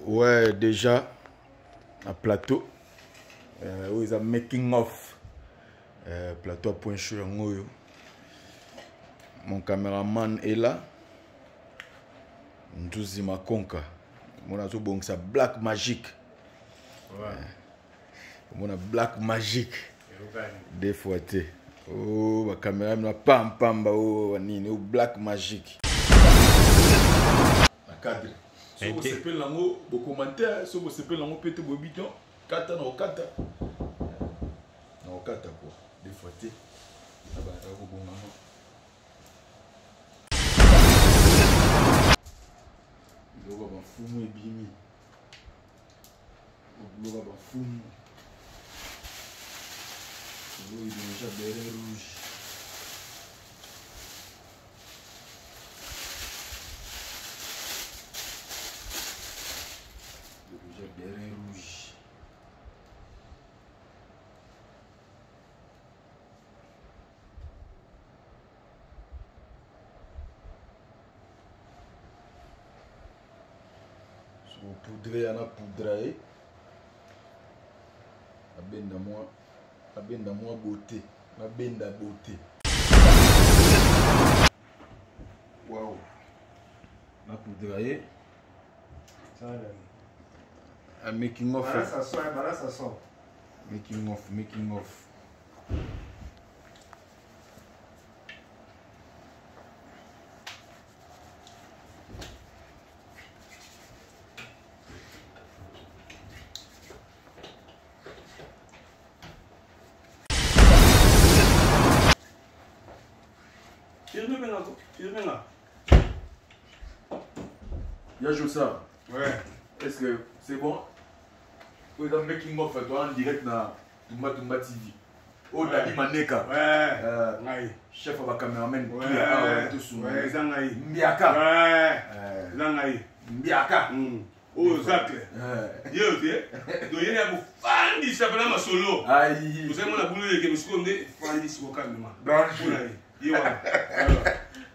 Ouais, déjà, à plateau, où ils ont making of. Plateau à point chaud. Mon caméraman est là. Ndouzi Makonka. Mon azo bon ça Black Magic. Ouais. Mon a Black Magic. Des fois té. Oh, ma caméra me pam pam ba oh nini oh Black Magic. La cadre. Si vous s'appelez l'ango, vos commentaires, si vous s'appelez l'ango pété bobiton, kata no kata. No kata quoi. Des fois té. Ah bah là vous bon maman. Le roi va fumer bimi. Le roi va fumer. Le roi il est déjà derrière rouge. Il est déjà derrière rouge. Vous poudrez, on a poudraé. La benda moi beauté. La benda beauté. Waouh. On a poudraé. Un making of. Voilà, ça sort, voilà, ça sort. Making of, making of. Y'a joué ça. Ouais. Est-ce que c'est bon? Vous êtes making of en direct dans Tumba TV. Oh, Dadi Maneka. Ouais. Chef de la caméraman. Ouais. Zangaï. Mbiaka. Ouais. Zangaï. Mbiaka. Oh, Zak. Yo, tu es. Donc, il y a un fan qui s'appelle ma solo. Aïe. Vous savez, moi, la boule qui me seconde, fan qui s'appelle calmement.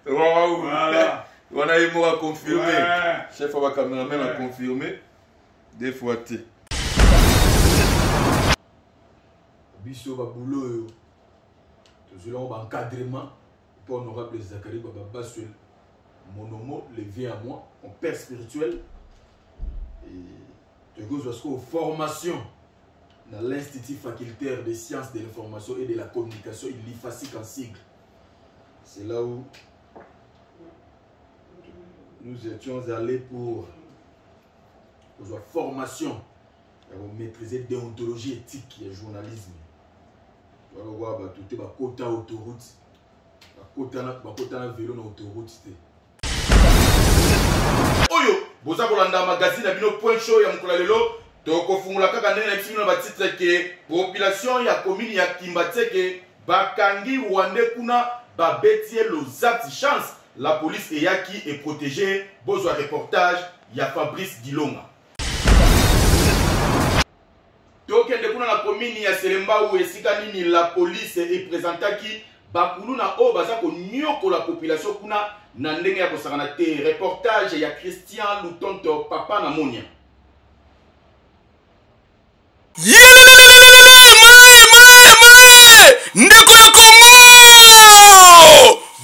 Voilà. On a eu moi à confirmer. Chef de la caméraman a confirmé. Des fois, tu Bisso va boulot. Tout cela, on va encadrement pour honorable Zachary Baba Bassuel. Mon nom, levé à moi, en père spirituel. Et de gauche jusqu'aux formations dans l'Institut facultaire des sciences de l'information et de la communication, il l'IFASIC en sigle. C'est là où nous étions allés pour la formation, pour maîtriser déontologie éthique et journalisme. Voilà, on va tout le côté autoroute, côté vélo dans l'autoroute. Oyo, boza kolanda magazine na bino point show ya mukula lelo to kofungula kaka ndenge na bisino ba titre ke population ya commune ya Kimbateke bakangi Rwandais kuna babetie lozati chance la police eyaki et protégé bozwa reportage ya Fabrice Dilonga. Tokende kuna na commune ya Selemba où esika nini la police est présentaki bakulu na o baza ko nyoko la population kuna na ndenge ya kosakana te. Reportage ya Christian Lutonto papa na Monia. Ndeko ya Kongo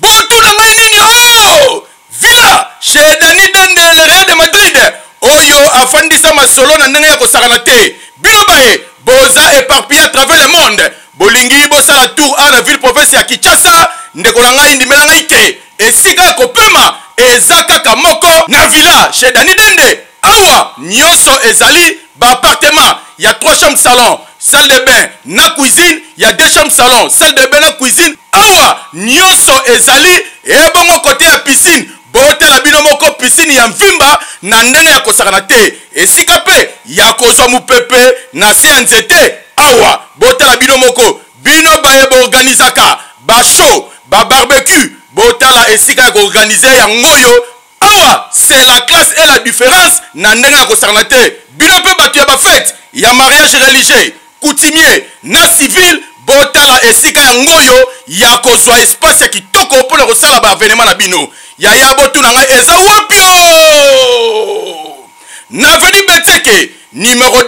botu na ngai nini o villa chez Dani Dende le Real de Madrid oyo afandisa masolo na ndenge ya kosakana te bino bae boza éparpillé à travers le monde bolingi bosala tour à la ville province ya Kinshasa ndeko na ngai ndimela ngai te esika ya kopema eza kaka moko na villa chez Dani Dende awa nyonso ezali ba appartement il y a 3 chambres salon salle de bain na cuisine il y a 2 chambres salon salle de bain na cuisine awa nyonso ezali ebongo côté ya piscine botela bino moko piscine ya mvimba na ndenge ya kosakana te esika pe ya kozwa mupepe na se ya nzete awa botela bino moko bino baye boorganizaka ba show ba barbecue botala esika ya koorganize yangoyo awa c'est la classe et la différence na ndenge ya kosakana te bino pe bato ya bafete ya mariage religieux coutumier na civil botala esika yangoyo ya kozwa espace ya kitoko mpona kosala ba événement na bino yaya botu na ngai eza wapio Naveni Beteke, numéro 2,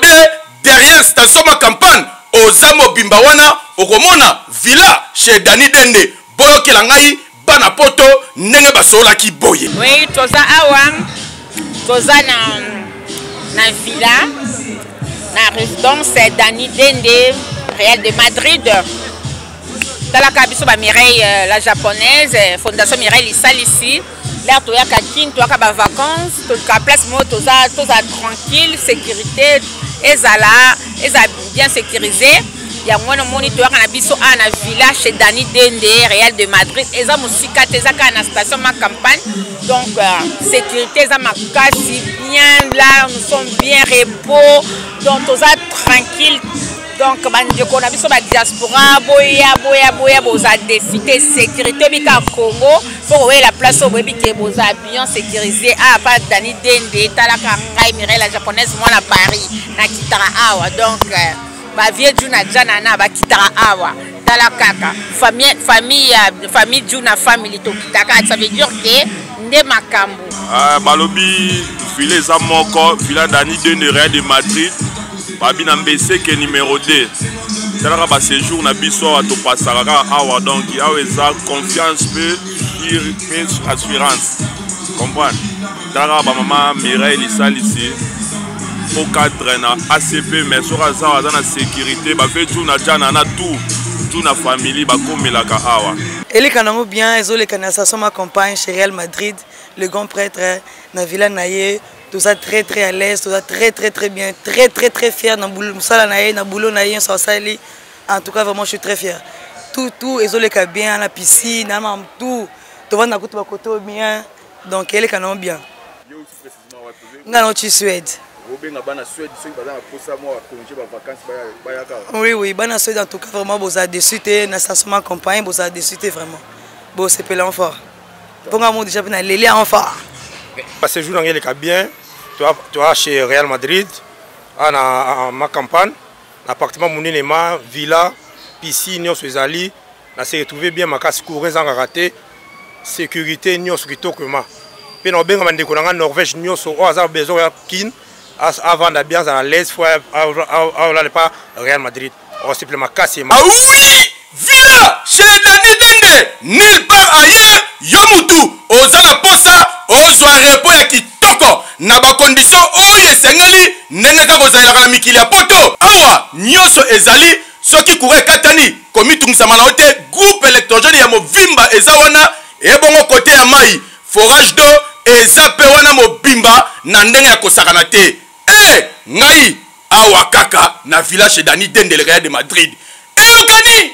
derrière station ma campagne, Ozamo Bimbawana, Okomona, Villa, chez Dani Dende, Boyo Kelangai, Banapoto, Nenge Basola ki boye. Oui, toza awa, toza na Villa, na résidence Dani Dende, Real de Madrid. Talaka biso ba Mireille la japonaise, Fondation Mireille Lissal ici. Là, tu as Kakin, tu as vacances, tu as place moto, tu as tranquille, sécurité, et bien sécurisé. Il y a moins de monde, tu as un abisso à la villa chez Dani Dende, Real de Madrid. Et ça, musica, tu as une station, ma campagne. Donc, sécurité, ça m'a cassé bien là, nous sommes bien repos. Donc, tu as tranquille. Donc, on a vu sur la diaspora, boya, boza décité sécurité, bika Congo, pour voir la place où bika boza bien sécurisé. Ah, pas Dani Dende, talaka ngai Mireille la japonaise, moi à Paris, na kitara awa. Donc, ba vieux Juna Janana, ba kitara awa. Talaka famille Juna family to kitaka, ça veut dire que nde makambo. Balobi, filet Zamoko, filet Dani Dende, Real de Madrid. Babi na mbese ke numéro 2. Talaka ba séjour na biso ato pasaka awa donc awa eza confiance pe assurance. Comprendre. Talaka ba maman Mireille Lissal ici. Au cadre na ACP mais sur aza na sécurité ba fait tout na jana na tout na famille ba komelaka awa. Eli kanango bien ezole kana station ma campagne chez Real Madrid, le grand prêtre na Villa Naye. Tout ça très à l'aise, tout ça très bien, très fier dans boulot sala naye na boulot naye sans sali. En tout cas vraiment je suis très fier. Tout ezole ka bien la piscine, na tout va na kutu ba côté bien. Donc elle est canon bien. Yo aussi précisément Ngano tu Suède. Obenga bana Suède ceux qui bazana posa moi congé ba vacances ba yaka. Oui, bana Suède en tout cas vraiment boza dessus té na station campagne boza dessus té vraiment. Bon c'est pelant fort. Pour moi déjà na lélé en fort. Parce que jour est bien, tu as chez Real Madrid, à ma campagne, appartement Mounenema, villa, piscine, nous sommes on s'est retrouvé bien, ma casse courir sans rater, sécurité, nous sommes comment. Puis nous avons des en Norvège, nous sommes besoin de avant d'ambiance à l'aise, il faut aller pas Real Madrid. On s'est ma casse. Ah oui, villa chez Dani Dende, nulle part ailleurs, Yomutu, Ozana Posa. Ozwa repo ya kitoko na ba condition oyo esengeli ndenge ka bozalaka na mikili ya poto awa nyonso ezali soki kure katani komitungisa na ote groupe électrogène ya movimba eza wana ebongo kote ya mai forage d'eau eza pe wana mobimba na ndenge ya kosakana te ngai awa kaka na village Dani Dende le Real de Madrid eyokani.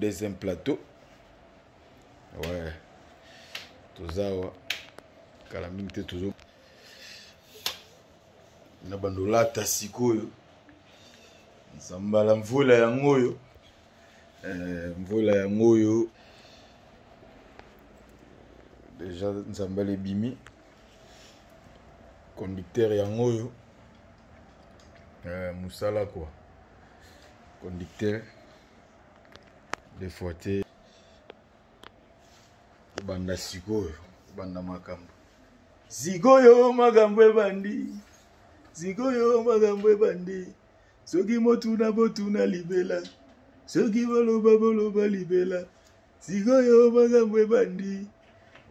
Deuxième plateau. Ouais. Tozawa. Kalaminte toujours. Na bandola tasikoyo. Sambala mvula ya ngoyo. Mvula ya ngoyo. Déjà nzambale bimi. Conducteur ya ngoyo. Musala quoi. Conducteur. Des fois te banda sikoyo banda makambo sikoyo makambo ebandi sikoyo makambo ebandi soki motuna botuna libela soki boloba libela sikoyo makambo ebandi.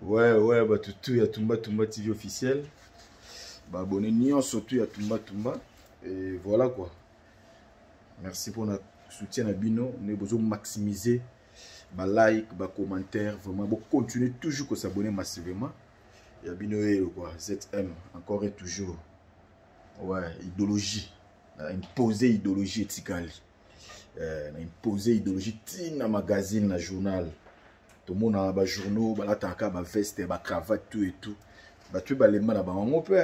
Ouais batutu ya Tumba TV officiel ba abonné nyonso tu ya Tumba et voilà quoi. Merci pour notre soutien à Bino, nous devons maximiser ma like, ma commentaire, vraiment, bon, continuer toujours à s'abonner massivement. Et à Bino quoi, ZM, encore et toujours. Ouais, idéologie, imposer idéologie etikali, imposer idéologie tina magazine, na journal. Tout le monde a ba journaux, ba la tanka, ba veste, ba cravate, tout et tout. Ba tu ba les mains là-bas, on peut.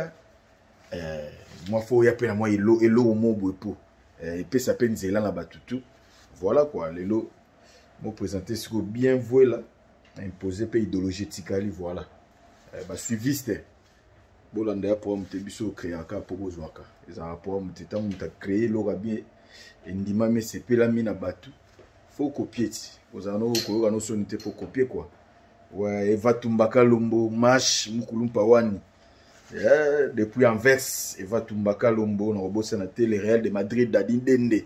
moi faut y appeler moi elo au mot boepo et puis ça peine zéla la batutu voilà quoi lelo me présenter ce que bien voué là imposer pe idéologie tikali voilà ba suiviste bolanda pour me biso créer aka pour bozwaka ezala pour me teta mu ta créer lo bien ndima mais c'est pe la mina batu faut copier vous en ko no sonité faut copier quoi ouais Eva Tumbaka Lombo Mash Mukulumpa Wani depuis Anvers Eva Tumbaka Lombo na robosa na télé Real de Madrid Dani Dende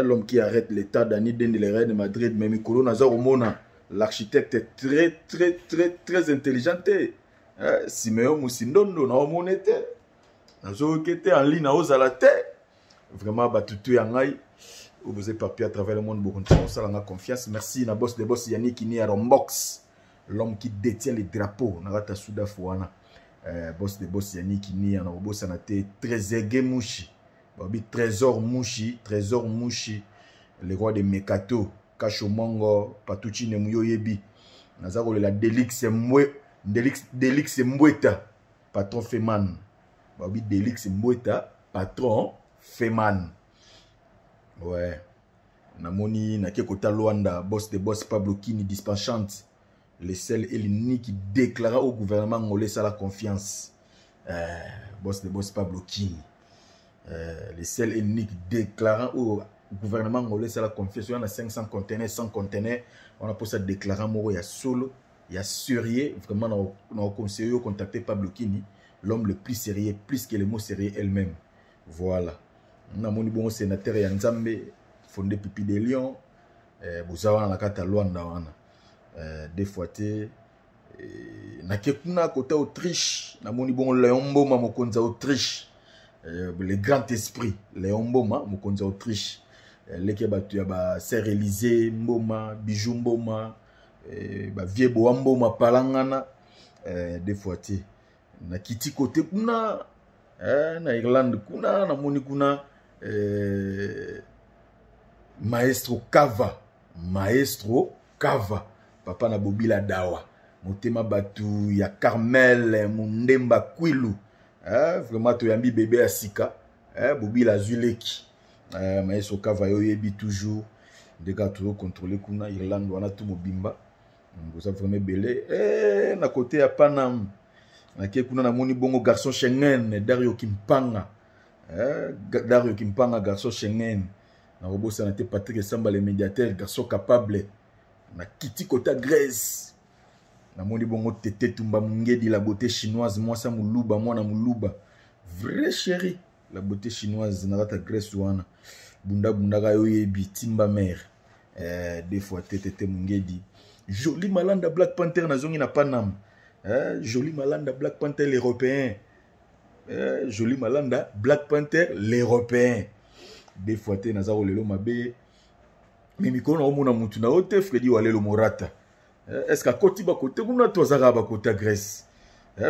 l'homme qui arrête l'état Dani Dende le Real de Madrid mais Mikolo Nazaro Mona l'architecte est très intelligent Simeon Musindondo na omonete nazo kete en ligne na ozala te vraiment batutu yangai vous êtes papier à travers le monde beaucoup de choses ça la confiance merci na boss de boss Yannick ni à Rombox l'homme qui détient les drapeaux Narata Souda Fouana boss de boss Yannick ni en boss na té Trésor Mouchi babi Trésor Mouchi le roi de Mekato Kashomongo Patuchi ne Muyoyebi nazako la Delix Mbweta patron Feman babi Delix Mbweta patron Feman ouais namoni na kekota Luanda boss de boss Pablo Kini dispatchante le seul et l'unique qui déclara au gouvernement ngolais la confiance boss de boss Pablo Kini le seul et l'unique déclarant au gouvernement ngolais la confiance on a 500 conteneurs 100 conteneurs on a pour ça déclarant moro ya solo ya sérieux vraiment on a conseillé contacter Pablo Kini l'homme le plus sérieux plus que le mot sérieux elle-même voilà namoni bon sénateur ya Nzambe fondé Pipi de Lion bozawana na kata Luanda wana des fois na kekuna kota Autriche namoni bon Léon Mboma mokonza Autriche le grand esprit Léon Mboma mokonza Autriche leke batu ya ba Sœur Élysée Mboma Bijou Mboma ba vie bo Mboma palangana des fois na kiti côté kuna na Irlande kuna namoni kuna Maestro Kava papa na Bobila Dawa motema batu ya Carmel Mundemba Kwilu vraiment to yambi bébé asika Bobila Zuleki Maestro Kava yo yebi toujours de gars toujours contrôler kuna Irlande wana tout mobimba vous avez vraiment belé na côté ya Panam na kuna namoni bongo garçon Schengen Dario Kimpanga garçon Schengen na robosa na te Patrick Samba le médiateur garçon capable na kiti kota Grèce na moni bongo Tete Tumba Mungedi la beauté chinoise moi ça muluba moi na muluba vrai chéri la beauté chinoise na rata Grèce wana bunda ga yo yebi Timba mère des fois Tete Mungedi joli malanda Black Panther na zongi na Panam joli malanda Black Panther l'européen joli malanda Black Panther l'européen des fois te nazaro lelo mabe mais mikolo na omona mutu na ote Freddy Walelo Morata est-ce que koti ba kote kuna tozaka ba kota Grèce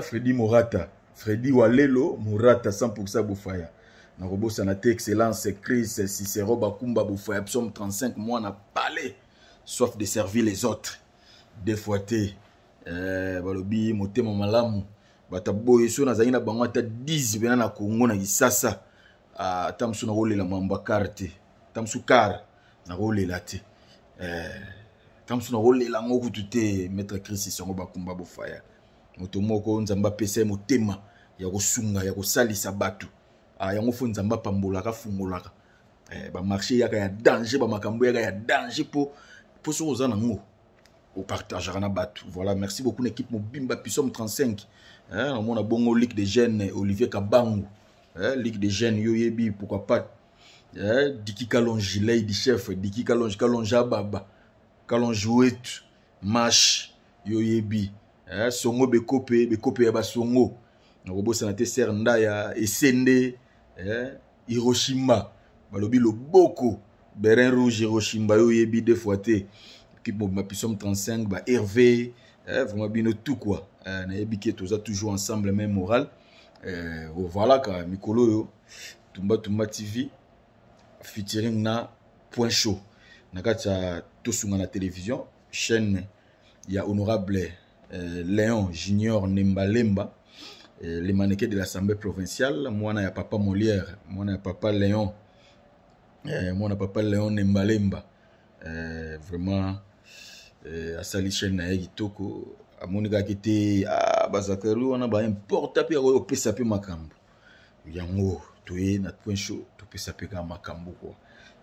Freddy Walelo Morata 100% Bofaya na robosa na te excellence Chris Cicero Bakumba Bofaya psaume 35 mois na parler soif de servir les autres des fois te balobi motema malamu bataboye so nazali na bango ata 10 bena na Kongo na Kisasa tamsu na rolela mamba carte tamsu car na rolela te tamsu na rolela ngoko tute maître Chris songo Bakumba Bofaya moto moko nzamba pesa motema ya kosunga ya kosalisa batu yango fo nzamba pambolaka fungolaka ba marché yaka ya danger ba makambo yaka ya danger po so ozana ngo au partage na batu voilà merci beaucoup l'équipe Mobimba Pissum 35 on a bongo Ligue des jeunes Olivier Kabangu Ligue des jeunes yoyebi pourquoi pas Diki Kalonji Lady chef Diki Kalonji Baba Kalonji Wetu Mash yoyebi songo bekope ya basongo na robosa na te Sernda ya Esende Hiroshima balobi loboko Berin Rouge Hiroshima yoyebi des fois te équipe Mobimba Pissum 35 ba Hervé vraiment bien tout quoi na yebi ki toza toujours ensemble même moral voilà ka mikolo yo Tumba TV featuring na point show na kata tosunga na télévision chaîne ya honorable Léon Junior Nembalemba les mannequins de l'Assemblée provinciale, moi na ya papa Molière, moi na ya papa Léon, moi na papa Léon Nembalemba, vraiment asali chaîne na kitoko amonika kiti bazakaru wana ba importa pe ko pesa pe makambo yango toye na point chaud to pesa pe ka makambo quoi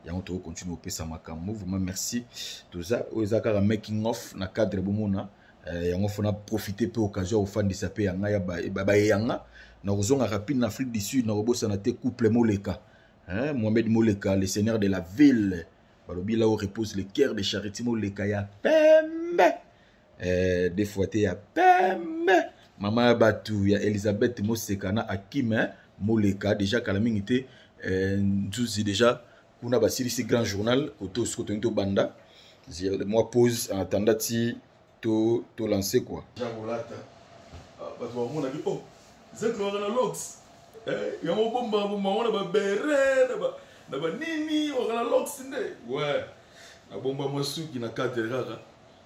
yango to continue pesa makambo vraiment merci tout ça ozaka making off na cadre bomona yango fona profiter pe occasion ofandisa pe yanga ya ba yanga na kozonga rapide na Afrique du Sud na kobosa na te couple Moleka Mohamed Moleka le seigneur de la ville balobi là où repose le cœur de Charity Moleka ya pembe des fois te ya pembe mama batu ya Elisabeth Moseka na Akime Moleka déjà kala mingi te nzuzi déjà kuna basili si grand journal koto skoto banda moi pause en attendant ti to lancer quoi jabolata batu wa mona bi oh zeklo na lox ya mo bomba mona ba bere na ba nini na lox nde ouais na bomba mosuki na cadre rara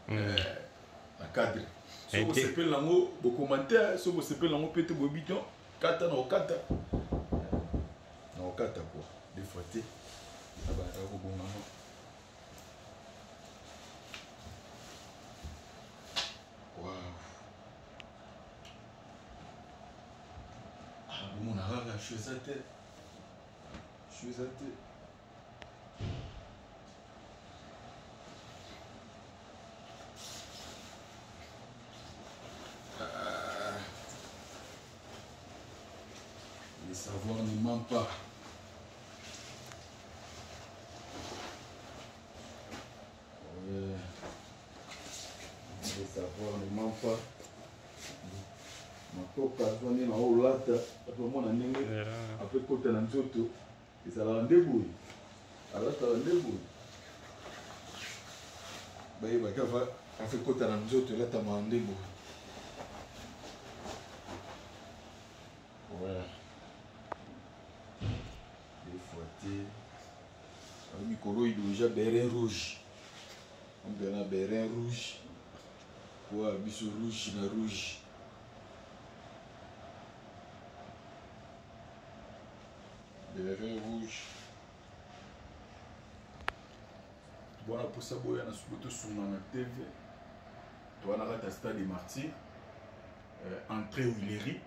na cadre so vous s'appelle lango bo commentaire so vous s'appelle lango pete bo biton kata na okata quoi des fois té ba ko bon maman wow mon arabe je suis à tête le savoir ne ment pas. Le savoir ne ment pas. Makoka zone na olata atomona ndenge après kota na nzoto ezala ndeboyi alata ndeboyi baye bakava après kota na nzoto elata ma ndeboyi voilà des fois té mikolo idonja bérin rouge on bena bérin rouge pour biso rouge na rouge béret rouge. Voilà pour ça, boya na suboto suma na TV. Toi na rata stade Martyr. Entrée Huilerie.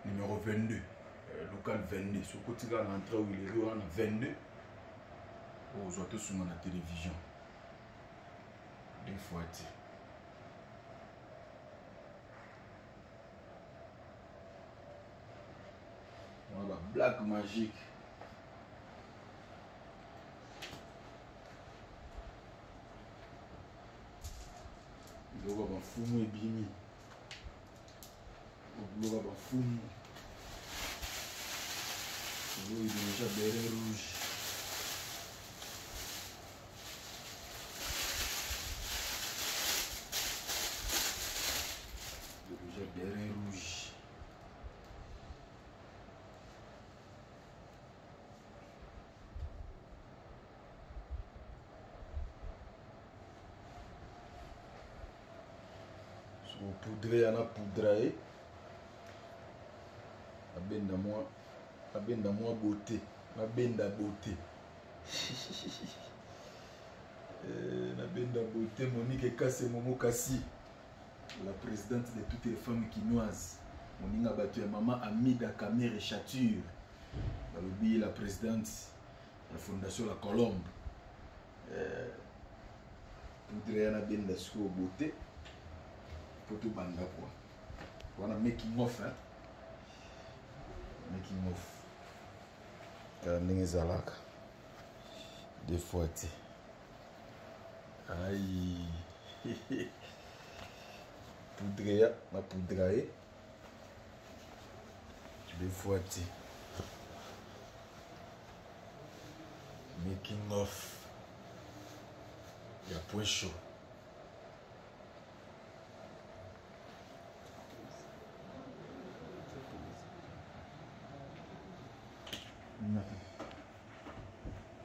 Numéro 22. Local 22. Sur côté là l'entrée Huilerie on a 22. Oh, je te suma na télévision. Des fois. Voilà, blague magique. Il y a un fumu et bimi. Il y a un fumu. Il y a déjà béret rouge. Il y a déjà béret rouge. Poudre yana poudraé abenda moi beauté nabenda beauté nabenda beauté Monique Kassé Momo Kassi la présidente de toutes les femmes quinoises moninga batu ya maman Amida Kamere Chature balobi la présidente de la fondation La Colombe poudre yana benda siko beauté Poto banda quoi. Voilà making off hein. Making off. Ndenge zalaka. Des fois ti. Aïe. Poudre na poudraé. Des fois ti. Making off. Il y a point chaud.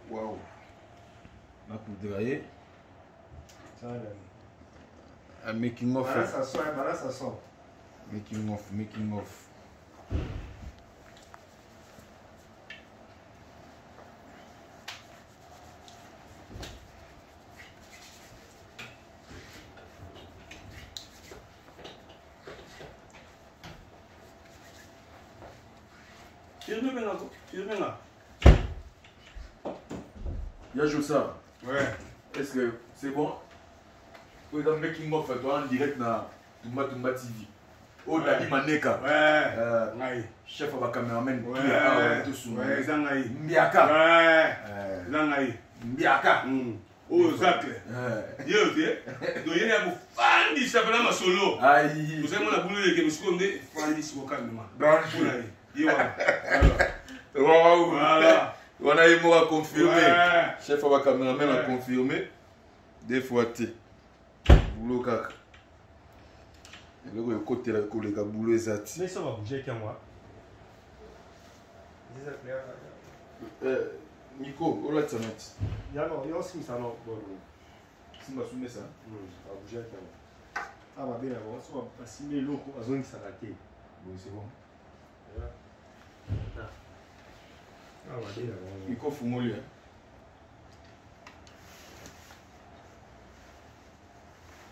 Waouh, la poudraille. Un making of. Voilà, ça sent. Making of, making of. Y'a Jossa. Ouais. Est-ce que c'est bon? Vous êtes dans making of, toi en direct dans Tumba TV. Oh, Dali Maneka. Ouais. Chef à la caméraman. Ouais, Zangaï. Mbiaka. Ouais. Zangaï. Mbiaka. Oh, Zach. Yo, tu sais. Donc, il y a un fan qui s'appelle ma solo. Aïe. Vous savez, mon aboulé qui me seconde, fan qui s'appelle calmement. Wow. Voilà. On a eu moi à confirmer. Ouais. Chef à la caméraman a confirmé. Des fois, tu boulot kaka. Le côté là, le gars boulot exact. Mais ça va bouger qu'à moi. Nico, on l'a dit. Il y a aussi ça non. Si ma soumet ça. Ça va bouger qu'à moi. Ah bah bien avant, ça va passer les locaux à zone qui s'arrête. Oui, c'est bon. Ah bah bien avant. Nico Fumoli.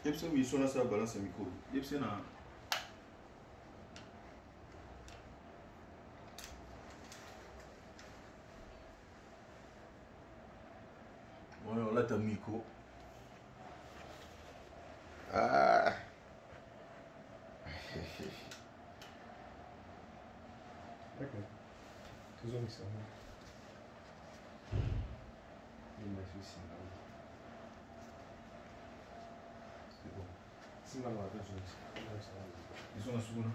Il y a une mission là, ça balance un micro. Il y a une ouais, là, t'as micro. Ah. D'accord. Toujours mis ça. Il m'a fait signe. C'est bon. Si maman a besoin de ça. Ils sont en sous là.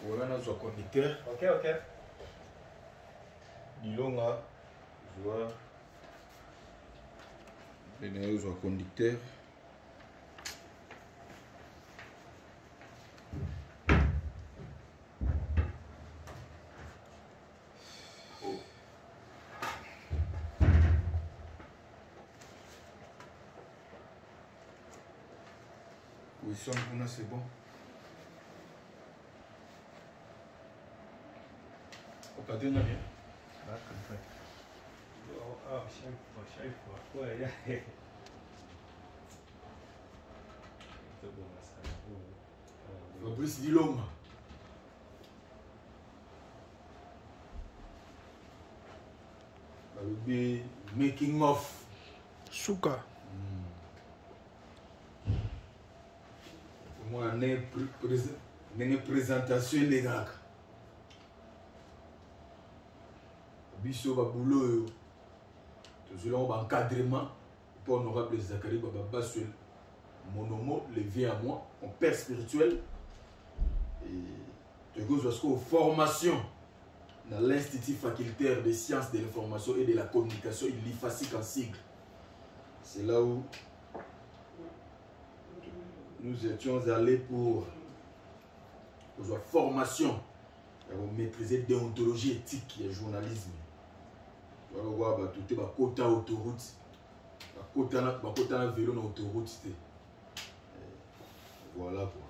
Voilà notre conducteur. Ok. Dilonga. Joie. Le joie conducteur. Position pour nous, c'est bon. Au cadre, on a bien. Ah, chaque fois. Ouais, c'est bon, ça. Fabrice Dilonga. Le making of. Souka. Moi, on a une présentation des gars. Bisso va boulot. Tout cela, on va encadrement. Pour honorable Zachary Baba Bassuel. Mon nom, levé à moi, en père spirituel. Et de gauche jusqu'aux formations dans l'Institut facultaire des sciences de l'information et de la communication, il l'IFASIC en sigle. C'est là où nous étions allés pour la formation, pour maîtriser déontologie éthique et journalisme. Voilà, on va tout le côté autoroute, côté vélo dans l'autoroute. Voilà quoi.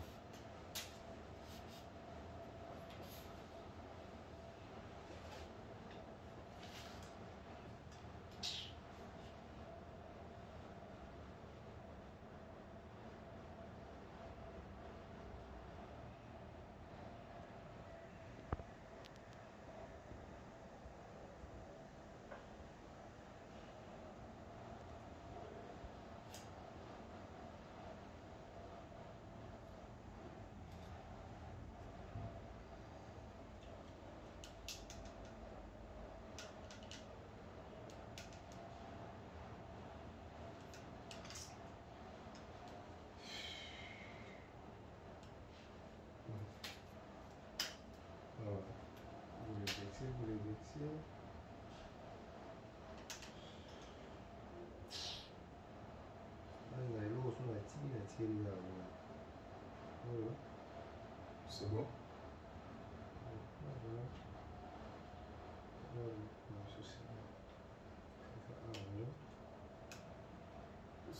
C'est bon.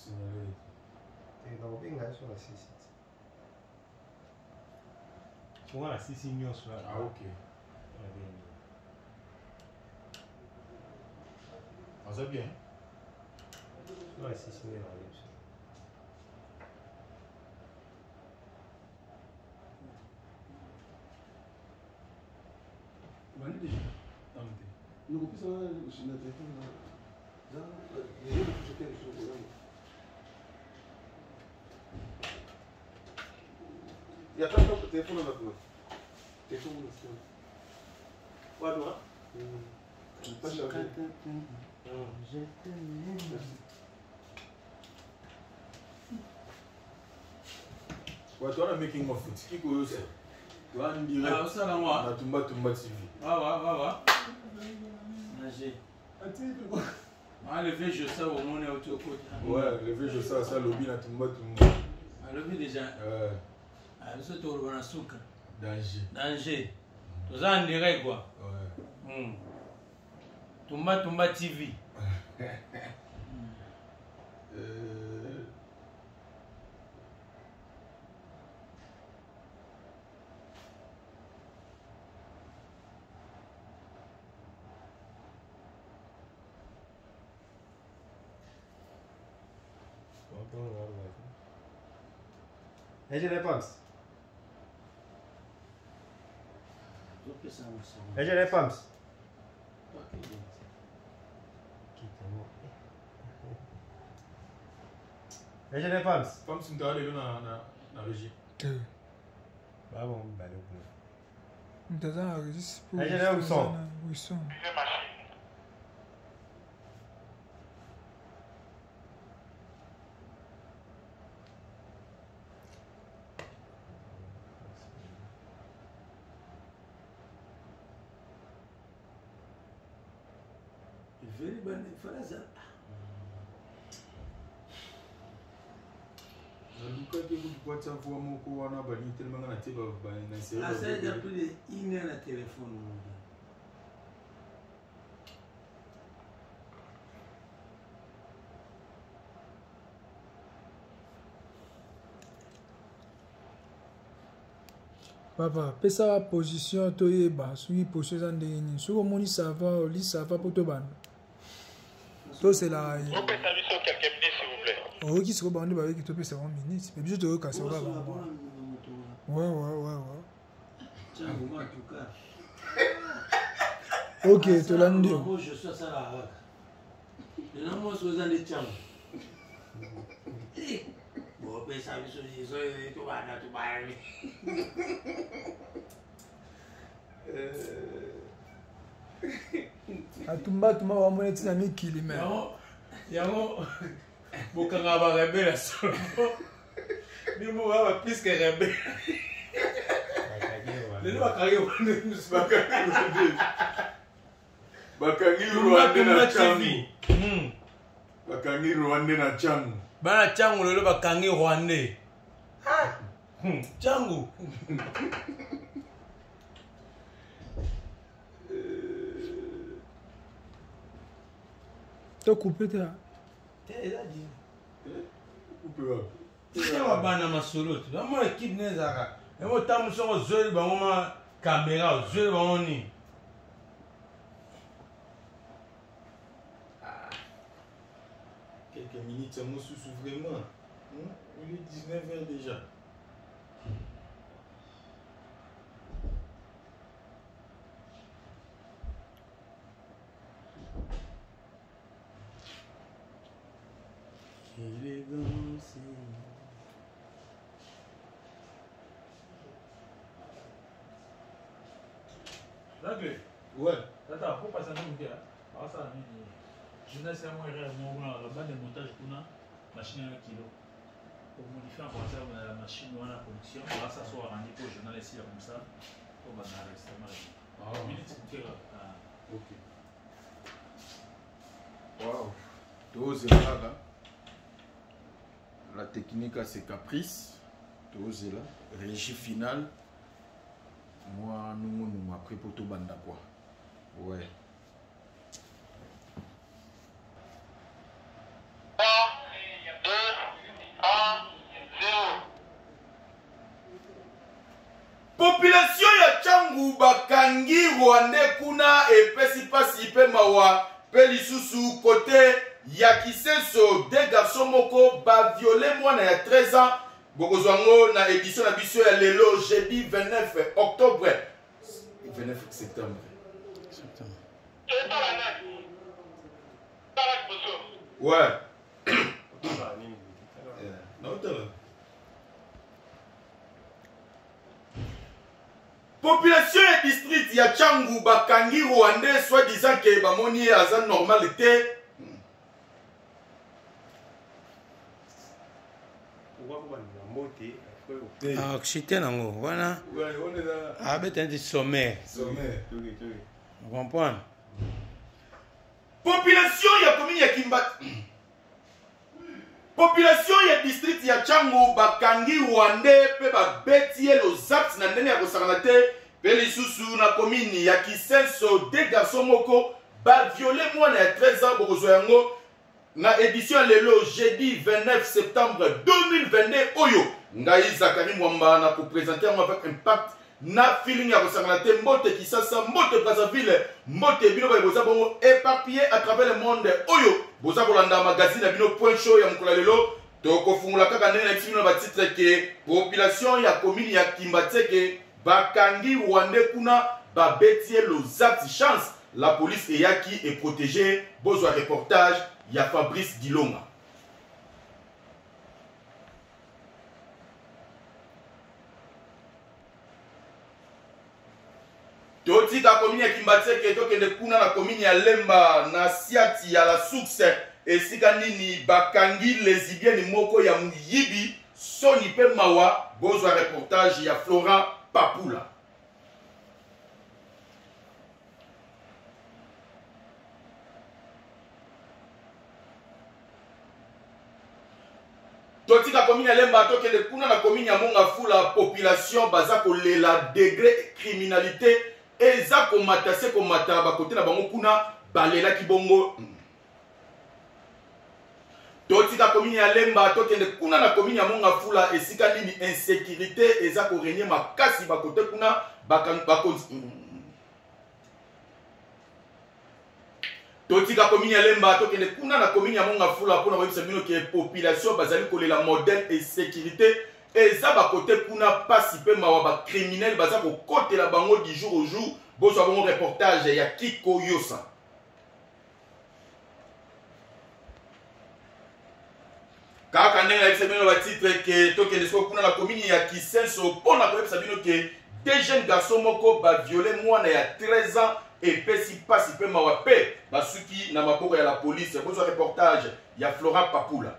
signalé. Et dans le bien, sur la 6. Sur la 6, il y a sur la. Ah, ok. Ah, c'est bien. Sur la 6, il y a Vale déjà. Nous coupons ça sur notre téléphone. Les gens qui étaient sur le programme. Il y a pas de téléphone là-bas. Téléphone là-bas. Ouais, toi. Pas chargé. Je t'aime. Ouais, toi, le making of it. Qui connaît ça? Toi, on dirait. Ah, ça, là, moi. On a Tumba TV. Ah. Nager. Ah, le vieux, je sais au monde est autour de côté. Ouais, le vieux, je sais, ça, lobby, na Tumba. Ah, le vieux déjà. Ouais. Ah, le vieux, tu as souka. Danger. Tout ça, on dirait quoi? Ouais. Tumba TV. Et je réponse. Et je réponse. Et je réponse. Comme si tu allais dans la régie. Bah bon, bah le bon. Dans la régie. Et je l'ai où sont? Où ils sont? Very bad Faraza. Luka ke kutukwata vuwa moko wana bali tellement na te ba na série. Ah ça j'ai appelé une na téléphone. Papa, pesa position to yeba, sui position za ndeni. Soko moni ça va pour te ban. To c'est la. On peut saluer sur quelques minutes s'il vous plaît. Oh, qui se rebande ba avec to pesa 1 minute. Mais juste to casser là. Ouais. Tiens, moi en tout cas. OK, to landi. Moi je suis ça là. Et là moi je suis dans les tiens. Bon, ben ça veut dire que tu vas là, tu vas aller. Atumba wa mwana tina mikili me. Yango bokanga ba rebelle solo. Ni mo ba plus que rebelle. Les bakage wande Bakangi Rwanda na changu. Bakangi Rwanda na changu. Bana changu lelo bakangi Rwanda. Changu. To couper ta. C'est wa bana masolo. Moi équipe nezaka. Et moi tamu so zoli ba mama caméra, zoli ba oni. Quelques minutes, ça me souffle vraiment. Il est 19h déjà. Élégance. Ouais. Attends, faut passer à nous dire. Ah ça, je n'ai pas moi la bande de montage pour la machine à kilo. Pour modifier en français la machine ou la production, là ça soit rendu pour journaliste comme ça. Pour l'enregistrement. Ah, minute c'est OK. Waouh. Dose là. La technique c'est caprice. Dose là, régie finale. Moi nous m'a pris pour tout banda quoi. Ouais. 3, 2, population ya Tchangu bakangi Rwandais kuna epesi pasi pe mawa pe lisusu côté ya Kisenso des garçons moko ba violé mwana ya 13 ans bokozwango na édition na biso ya lelo jeudi 29 octobre 29 septembre. Ouais. Population et district ya Tchangu bakangi Rwandais soi-disant que bamoni aza normalité. Occitane nango wana abeta ndi sommaire. Vous comprenez? Population ya commune ya Kimba. Population ya district ya Tchangu bakangi Rwandais pe ba betie lozat na ndenge ya kosakana te pe lisusu na commune ya Kisenso des garçons moko ba violé mwana ya 13 ans bokozwa yango na édition lelo jeudi 29 septembre 2022 oyo ngai Zakari Mwamba na ko présenter avec impact na feeling ya kosakana te mbote Kisasa mbote Brazzaville mbote bino ba boza bongo éparpillé à travers le monde oyo boza kolanda magazine ya bino point show ya mukula lelo toko fungula kaka ndenge na bino ba titre ke population ya commune ya Kimbatseke bakangi Rwandais kuna ba betie lozati chance la police eyaki et protégé bozwa reportage ya Fabrice Gilonga. Toti ka commune ya Kimbatseke tokende kuna na commune ya Lemba na Siati ya la Source esika nini bakangi lesbienne moko ya muyibi soni pe mawa bozwa reportage ya Florent Papula. Toti ka commune ya Lemba tokende kuna na commune ya Mongafula population baza kolela degré criminalité eza komatase komata bakote na bango kuna balela kibongo. Toti ka commune ya Lemba tokende kuna na commune ya Mongafula esika nini insécurité eza ko régner makasi bakote kuna bakonzi. Toti ka commune ya Lemba tokende kuna na commune ya Mongafula pona bayebisa bino ke population bazali kolela modèle et sécurité eza bakote kuna pasi pe mawa ba criminel baza ko kotela bango du jour au jour bozwa bongo reportage ya Kiko Yosa. Kaka ndenge na bino ba titre ke tokende so kuna na commune ya Kisenso pona koyebisa bino ke des jeunes garçons moko ba violé mwana ya 13 ans et pesi pasi pe mawa pe basuki na maboko ya la police bozwa reportage ya Florent Papula.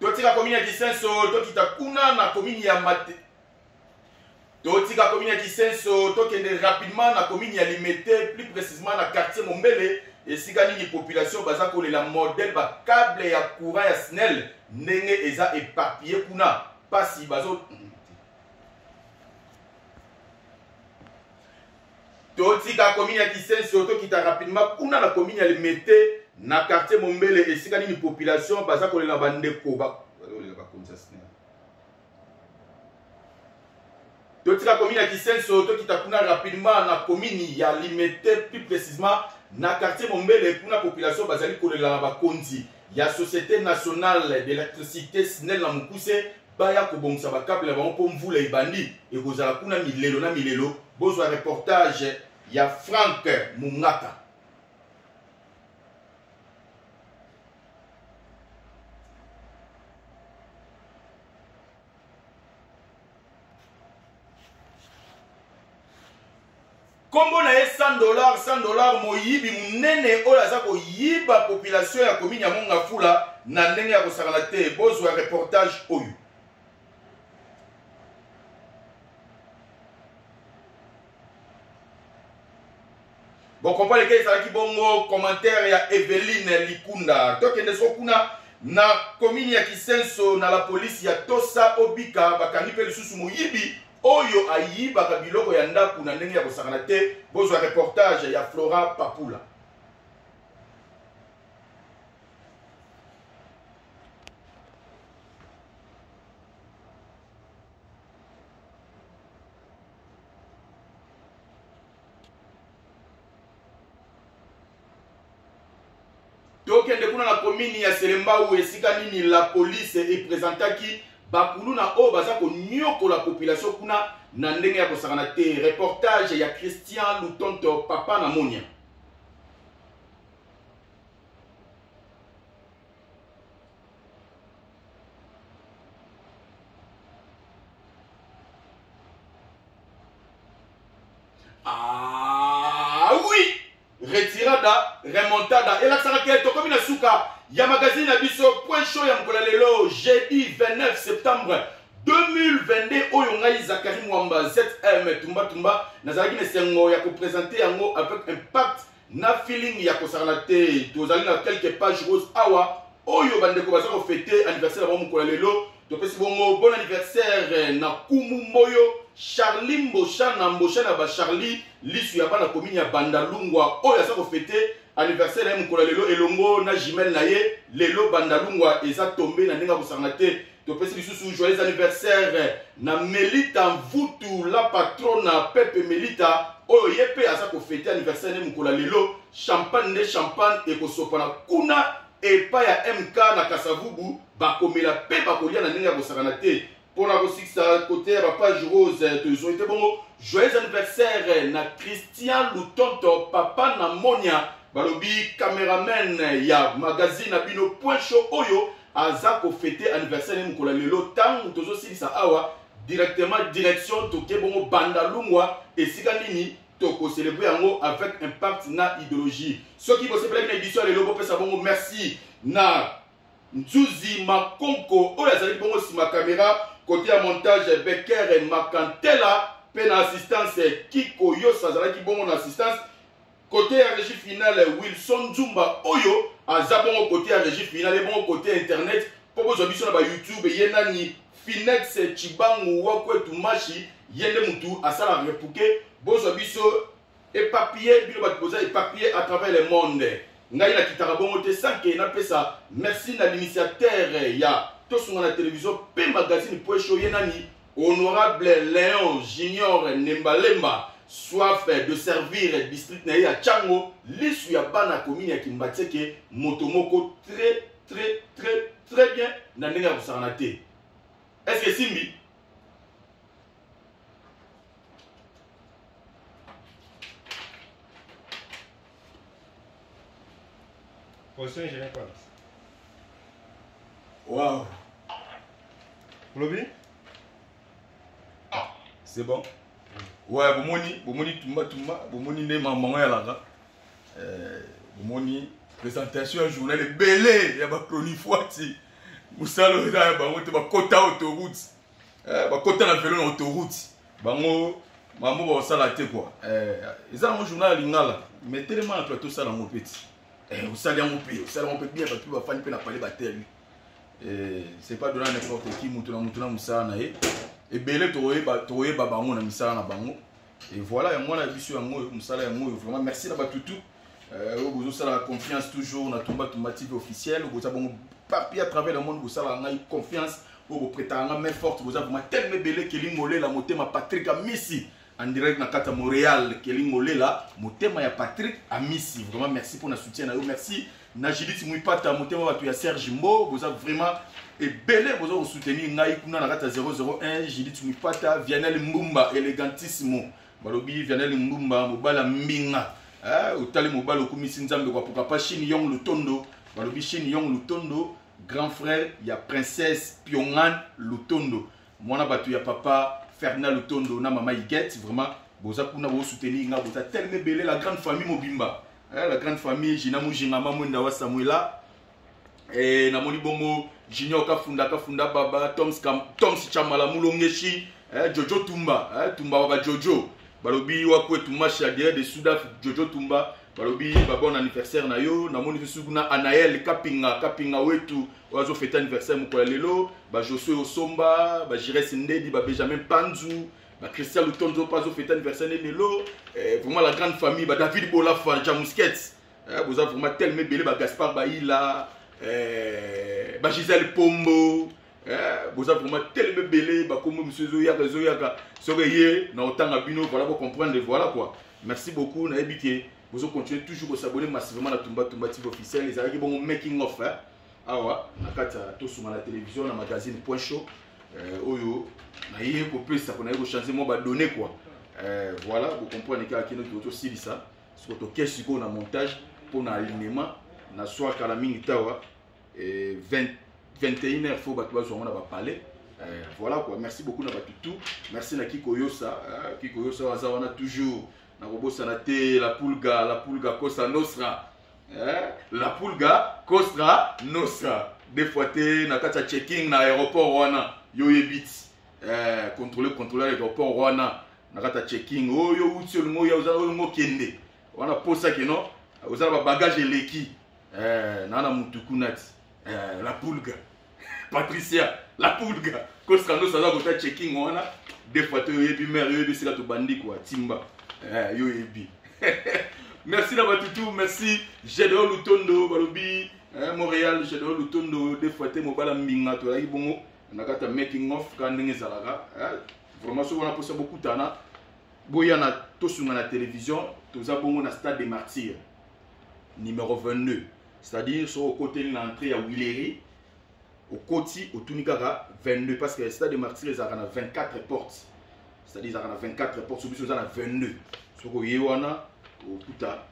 Toti ka commune ya Kisenso tokita kuna na commune ya Mate. Toti ka commune ya Kisenso tokende rapidement na commune ya Limete, plus précisément na quartier Mombele esika nini population baza kolela modèle ba câble ya courant ya SNEL ndenge eza éparpillé kuna pasi bazo. Toti ka commune ya Kisenso tokita rapidement kuna na commune ya Limete na quartier Mombele esika nini population baza kolela bandeko ba konza SNEL. Toti ka commune ya Kisenso tokita kuna rapidement na commune ya Limete, plus précisément na quartier Mombele kuna population bazali kolela na bakonzi ya Société Nationale d'Électricité SNEL na Mukuse baya kobongisa ba câble bango po mvula ibandi ekozala kuna milelo na milelo bozwa reportage ya Frank Mungaka. Kombo na ye $100 moyibi munene oyo aza koyiba population ya commune ya Mongafula na ndenge ya kosakana te bozwa reportage oyo. Bon comprendre que ça qui bongo commentaire ya Eveline Likunda tokende so kuna na commune ya Kisenso na la police ya Tosa Obika bakangi pe lisusu moyibi oyo ayibaka biloko ya ndaku na ndenge ya kosakana te bozwa reportage ya Flora Papula. tokende kuna na commune ya Selembao esika nini la police epresentaki bakulu na o baza ko nyoko la population kuna na ndenge ya kosakana te. Reportage ya Christian Lutonto papa na Monia. Ah oui, retirada, remontada. Et là, ça va être comme une souka. Ya magazine abiso point chaud ya mkola lelo jeudi 29 septembre 2022 oyo ngai Zakari Mwamba ZM Tumba Tumba nazalaki ne sengo ya ko présenter yango avec impact na feeling ya ko sarana te. Tozali na quelques pages rose awa oyo bande ko baza ko fêter anniversaire ba mkola lelo. To pesi bongo bon anniversaire na Kumu Moyo Charlie Mbosha na ba Charlie lisu ya bana commune ya Bandalungwa oyo asa ko fêter anniversaire ya mkola lelo elongo na Jimel na ye lelo Bandalungwa eza tombé na ndinga kosarana te. To pesi lisusu joyeux anniversaire na Melita Mvutu la patrona Pepe Melita oyo yepe asa ko fêter anniversaire ya mkola lelo champagne de champagne e ko sopana kuna epa ya MK na Kasavubu bakomela pe bakolia na ndenge ya kosakana te. Pona kosikisa côté ya page rose toujours été bongo joyeux anniversaire na Christian Lutonto papa na Monia balobi cameraman ya magazine abino point show oyo aza ko fêter anniversaire mkola lelo tangu tozo silisa awa directement direction toke bongo Bandalungwa esika nini toko célébrer yango avec impact na idéologie. Ceux qui vont se plaindre édition les lobos pesa bongo merci na Nzuzi Makonko oyo azali bongo sima caméra côté ya montage Becker Makantela pe na assistance Kiko Yosa azalaki bongo na assistance côté ya régie finale Wilson Zumba oyo aza bongo côté ya régie finale bongo côté internet popo zo biso na ba YouTube yenani Finex Chibangu wakwetu mashi yende mutu asala repuke bozo biso éparpillé bino batpoza éparpillé à travers le monde. Ngai na kitara bongo te sanke na pesa merci na l'initiateur ya tosunga na télévision pe magazine point show yenani honorable Léon Junior Nembalemba soif de servir district na ya Chango lisu ya bana commune ya Kimbatseke motomoko très bien na ndenge ya kosarana te. Est-ce que Simbi Position, je n'ai pas. Waouh. Lobby? C'est bon. Ouais, bomoni tumba, bomoni ne maman ya langa. Bomoni présentation journal belé ya ba chronique musalo ya ba moto ba kota autoroute. Ba kota na vélo na autoroute. Bango maman ba sala te quoi. Eza un journal lingala. Mettez-le moi na plateau ça dans mon petit. Au salaire mon pays bien parce que va faire une parler bataille. C'est pas donner n'importe qui mutuna musana et belé toye babango na misala na bango. Et voilà, moi la biso yango musala yango vraiment merci na batutu. Vous ça la confiance toujours na Tumba Tumba TV officiel, vous avez bon papier à travers le monde, vous avez une confiance, vous prétendez main forte, vous avez tellement belé que l'ingolé la motema Patrick Amissi. En direct na Kata Montréal, Kelingolé là, motema ya Patrick Amissi. Vraiment merci pour notre soutien. Merci. Na Judith Mouipata, motema watu ya Serge Mbo, vous avez vraiment et belé vous avez soutenu ngai kuna na Kata 001 Judith Mouipata, Vianel Mbumba, élégantissimo. Balobi Vianel Mbumba, mobala mbinga. Utali mobala okumisi nzambe kwa pokapa Shin Yong Lutondo. Balobi Shin Yong Lutondo, grand frère ya princesse Pyongan Lutondo. Mwana batu ya papa Fernand Lutondo na mama Iguette, vraiment, boza kuna bo soutenir nga boza tellement belé la grande famille Mobimba. La grande famille Jinamu Jingama Mwenda wa Samuela. Et na moni bongo Junior Kafunda Baba, Toms Chamala Mulongeshi, Jojo Tumba, Tumba Baba Jojo. Balobi wakwe tumashi derrière de Soudaf Jojo Tumba. Balobi bon anniversaire na yo, na moni suguna Anaël Kapinga wetu. Oazo fête anniversaire moukola lelo, ba Josué Osomba, ba Jires Ndedi, ba Benjamin Panzu, ba Christian Lutonzo pazo fête anniversaire lelo, vraiment la grande famille, ba David Bolafa, Jamuskets, vous avez vraiment tellement belé, ba Gaspard Baïla, ba Gisèle Pombo, vous avez vraiment tellement belé, ba comme monsieur Zoyaka, Soreye, na otanga bino, voilà pour comprendre, voilà quoi. merci beaucoup. On a habité. Vous continuez toujours à s'abonner massivement à Tumba TV officiel. Les amis, bon making of. Ah ouais, nakata tout sur la télévision, na magazine Point Show. Oyo, na yé ko plus ça qu'on a changer moi ba donner quoi. Voilà, vous comprenez que nous tout aussi ça. Sur to caisse qu'on a montage pour un alignement na soir Kalaming Tawa et 21h faut ba toi on va parler. Voilà quoi, merci beaucoup na tout. Merci na Kikoyosa, Kikoyosa on a toujours na robosa na te la pulga Costa Nostra. La pulga Costa Nostra. Des fois te na kata checking na aéroport wana yo yebit. Contrôler l'aéroport wana na kata checking oh yo uti ngo ya uza ngo kende. Wana posa ke non, uza ba bagage eleki. Na mutuku nati. La pulga. Patricia, la pulga. Costa Nostra za kota checking wana des fois te yo yebi mer yo yebi sika to bandi quoi timba. Yo yebi. Merci d'avoir tout, merci. Gédéon Lutondo, Balobi, Montréal, Gédéon Lutondo, des fois, t'es mobile à Minga, tu as eu bon, on a qu'à making of, quand on est zalaga. Vraiment, on a posé beaucoup de temps. Boyana, tout sur la télévision, tout ça, bon, on a Stade des Martyrs, numéro 22. C'est-à-dire, sur le côté de l'entrée à Willery, au côté, au Tunikara, 22, parce que le Stade des Martyrs, ils ont 24 portes. C'est-à-dire, ils ont 24 portes, sur le côté, ils ont 22. Sur le Yewana, au Kuta,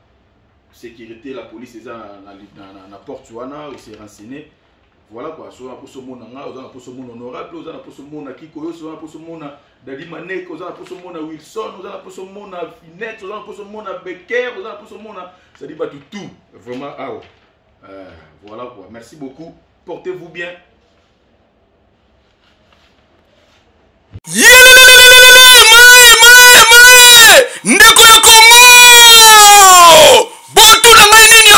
sécurité, la police est dans la porte, on s'est renseigné. Voilà quoi, soit pour ce monde, on a pour ce monde honorable, on a pour ce monde qui Kikoyo, on a pour ce monde Dadi Manek, on a pour ce monde Wilson, on a pour ce monde Finette, on a pour ce monde Becker, on a pour ce monde, ça dit pas tout, vraiment, voilà quoi, merci beaucoup, portez-vous bien. Ndeko ya Congo botu na ngai nini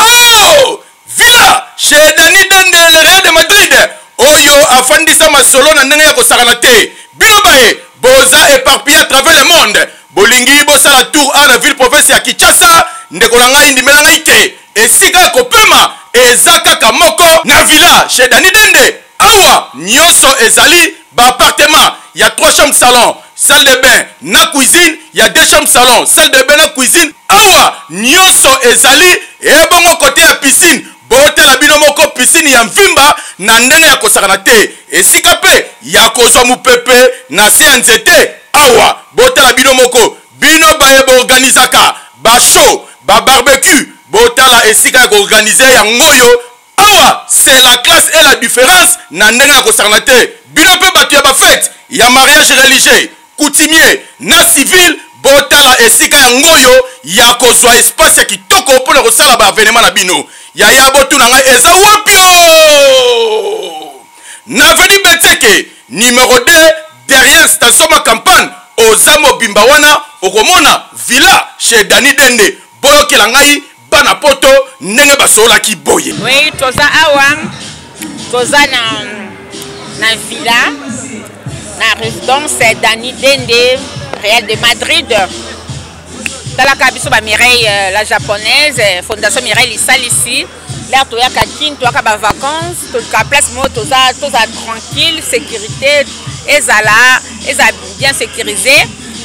Villa chez Dani Dende le Real de Madrid oyo afandisa masolo na ndenge ya kosakana te bino baye boza éparpillé à travers le monde bolingi bosala tour à la ville province ya Kinshasa ndeko na ngai ndimela ngai te esika ya kopema eza kaka moko na Villa chez Dani Dende awa nyonso ezali ba appartement ya 3 chambres salon salle de bain na cuisine, il y a 2 chambres salon, salle de bain na cuisine. Awa, nyonso ezali e bongo côté ya piscine. Bote la bino moko piscine ya mvimba na ndenge ya kosakana te. Esika pe ya kozwa mupepe na se ya nzete. Awa, bote la bino moko bino baye bo organisaka ba show, ba barbecue. Bote la esika ya organiser ya ngoyo. Awa, c'est la classe et la différence na ndenge ya kosakana te. Bino pe batu ya ba fête, ya mariage religieux. Coutumier na civil botala esika ya ngoyo ya kozwa espace ya kitoko pour le kosala ba événement na bino ya botu na ngai eza wapio na veni Beteke numéro 2 derrière station ma campagne oza mobimba wana okomona Villa chez Dani Dende boyokela ngai bana poto ndenge basola ki boye oui toza awa toza na Villa la résidence Dani Dende, Real de Madrid. Dans la cabine, Mireille, la japonaise, Fondation Mireille Lissal ici. Là, tu as Kakin, tu as vacances, tu as place, tu as tranquille, sécurité, et bien sécurisé.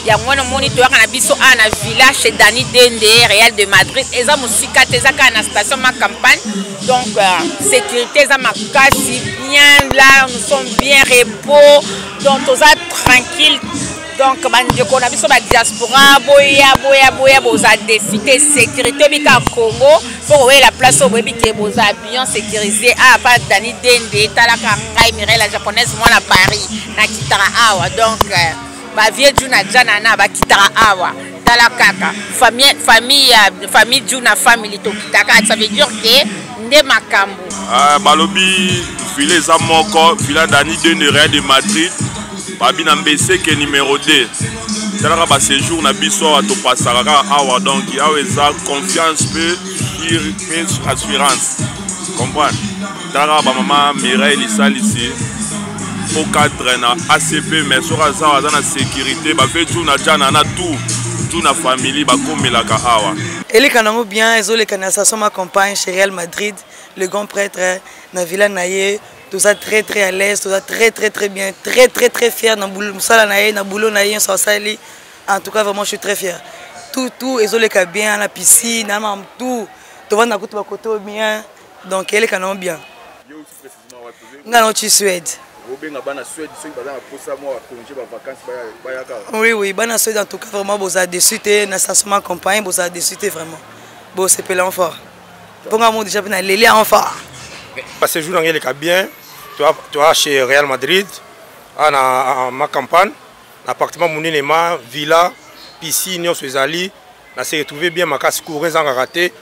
Il y a un moniteur à la Villa chez Dani Dende, Real de Madrid. Et ça, musique, tu as la station ma campagne. Donc, sécurité, ça m'a cassé bien là, nous sommes bien repos. Donc, tu es tranquille. Donc, on a vu sur la diaspora, boya, boza décidé sécurité, bika Congo, pour voir la place où bika boza bien sécurisé. Ah, pas Dani Dende, talaka ngai Mireille la japonaise, moi à Paris, na kitara awa. Donc, ba vie Juna Janana, ba kitara awa. Talaka famille Juna family to kitaka, ça veut dire que nde makambo. Ah, balobi filet za moko, Villa Dani Dende Real de Madrid. Babi na mbese ke numéro 2 talaka ba séjour na biso to pasaraka awa donc awa eza confiance pe assurance comprendre talaka ba mama Mireille Lissal ici au cadre na ACP mais sora za na sécurité ba fait tout na jana na tout na famille ba komelaka awa eleka nango bien ezoleka na station ma campagne chez Real Madrid le grand prêtre na Villa naye. Tout ça très à l'aise, tout ça très bien, très fier dans boulot, na boulot na en tout cas vraiment je suis très fier. tout ezoleka bien la piscine na mam tout tovanda kutu bakote bien donc eleka non bien yo aussi précisément wa nga no tu Suède obenga bana Suède ceux qui bazana posa moi congé ba vacances ba yaka oui bana Suède en tout cas vraiment boza dessus te na station campagne boza dessus te vraiment bon c'est pelant fort pour nga mo déjà na lélé en fort parce que jour dans eleka bien tu as chez Real Madrid en ma campagne appartement munene ma villa piscine nyonso ezali na se retrouver bien makasi courant ezanga raté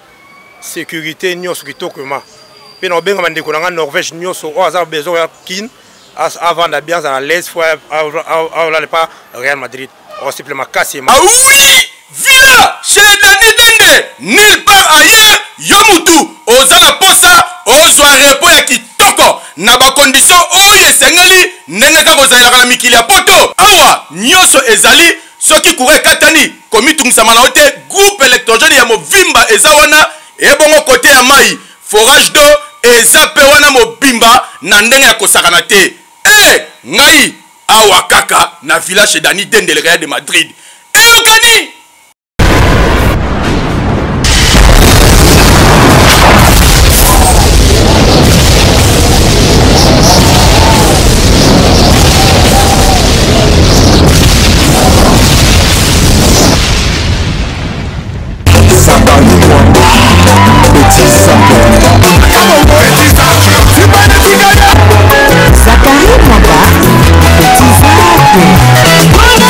sécurité nyonso kitokoma pe na obenga mandeko na Norvège nyonso o aza besoin ya kin avant d'ambiance à l'aise faut ne pas Real Madrid on s'appelle makasi ah oui villa chez Dani Dende nulle part ailleurs yomutu ozala posa ozwa repos ya kitoko na ba condition oyo esengeli ndenge kaka kozalaka na mikili ya poto awa nyonso ezali soki kure katani komitungisama na ote groupe électrogène ya movimba eza wana ebongo kote ya mai forage d'eau eza pe wana mobimba na ndenge ya kosakana te ngai awa kaka na village Dani Dende le Real de Madrid eyokani